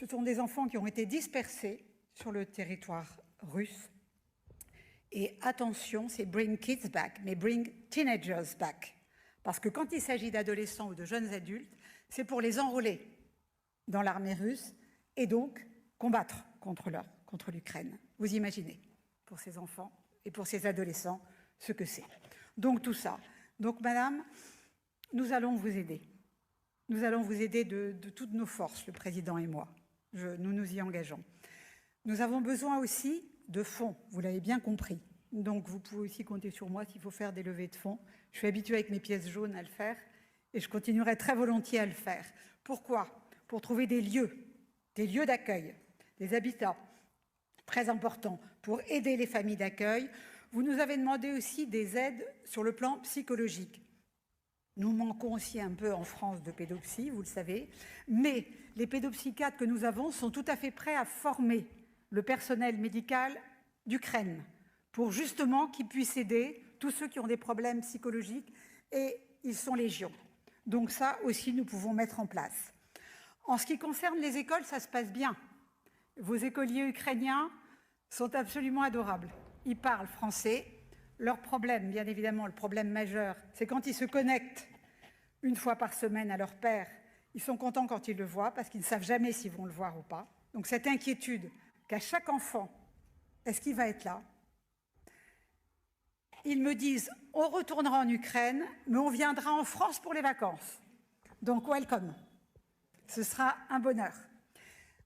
Ce sont des enfants qui ont été dispersés sur le territoire russe. Et attention, c'est bring kids back, mais bring teenagers back. Parce que quand il s'agit d'adolescents ou de jeunes adultes, c'est pour les enrôler dans l'armée russe et donc combattre contre l'Ukraine. Vous imaginez, pour ces enfants et pour ces adolescents, ce que c'est. Donc tout ça. Donc madame, nous allons vous aider. Nous allons vous aider de toutes nos forces, le président et moi. Nous nous y engageons. Nous avons besoin aussi de fonds, vous l'avez bien compris. Donc vous pouvez aussi compter sur moi s'il faut faire des levées de fonds. Je suis habituée avec mes pièces jaunes à le faire et je continuerai très volontiers à le faire. Pourquoi? Pour trouver des lieux d'accueil, des habitats très importants, pour aider les familles d'accueil. Vous nous avez demandé aussi des aides sur le plan psychologique. Nous manquons aussi un peu en France de pédopsie, vous le savez, mais les pédopsychiatres que nous avons sont tout à fait prêts à former le personnel médical d'Ukraine pour justement qu'ils puissent aider tous ceux qui ont des problèmes psychologiques et ils sont légion. Donc ça aussi, nous pouvons mettre en place. En ce qui concerne les écoles, ça se passe bien. Vos écoliers ukrainiens sont absolument adorables. Ils parlent français. Leur problème, bien évidemment, le problème majeur, c'est quand ils se connectent une fois par semaine à leur père. Ils sont contents quand ils le voient parce qu'ils ne savent jamais s'ils vont le voir ou pas. Donc cette inquiétude qu'à chaque enfant, est-ce qu'il va être là? Ils me disent, on retournera en Ukraine, mais on viendra en France pour les vacances. Donc welcome. Ce sera un bonheur.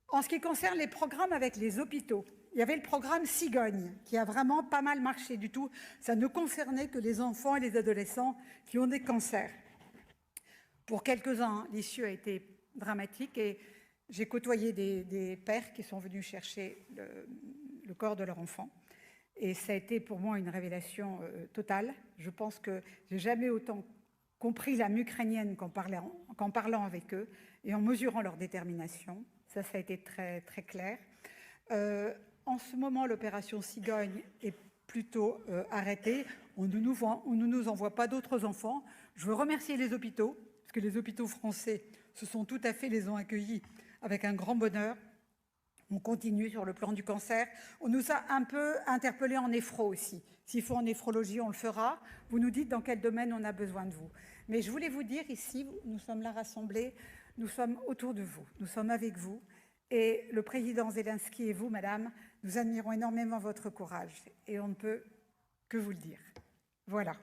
En ce qui concerne les programmes avec les hôpitaux, il y avait le programme Cigogne, qui a vraiment pas mal marché du tout. Ça ne concernait que les enfants et les adolescents qui ont des cancers. Pour quelques-uns, l'issue a été dramatique et j'ai côtoyé des pères qui sont venus chercher le corps de leur enfant. Et ça a été pour moi une révélation totale. Je pense que j'ai jamais autant compris l'âme ukrainienne qu'en parlant avec eux et en mesurant leur détermination. Ça a été très, très clair. En ce moment, l'opération Cigogne est plutôt arrêtée. On ne nous envoie pas d'autres enfants. Je veux remercier les hôpitaux, parce que les hôpitaux français les ont accueillis avec un grand bonheur. On continue sur le plan du cancer. On nous a un peu interpellés en néphro aussi. S'il faut en néphrologie, on le fera. Vous nous dites dans quel domaine on a besoin de vous. Mais je voulais vous dire ici, nous sommes là rassemblés, nous sommes autour de vous, nous sommes avec vous. Et le président Zelensky et vous, madame, nous admirons énormément votre courage. Et on ne peut que vous le dire. Voilà.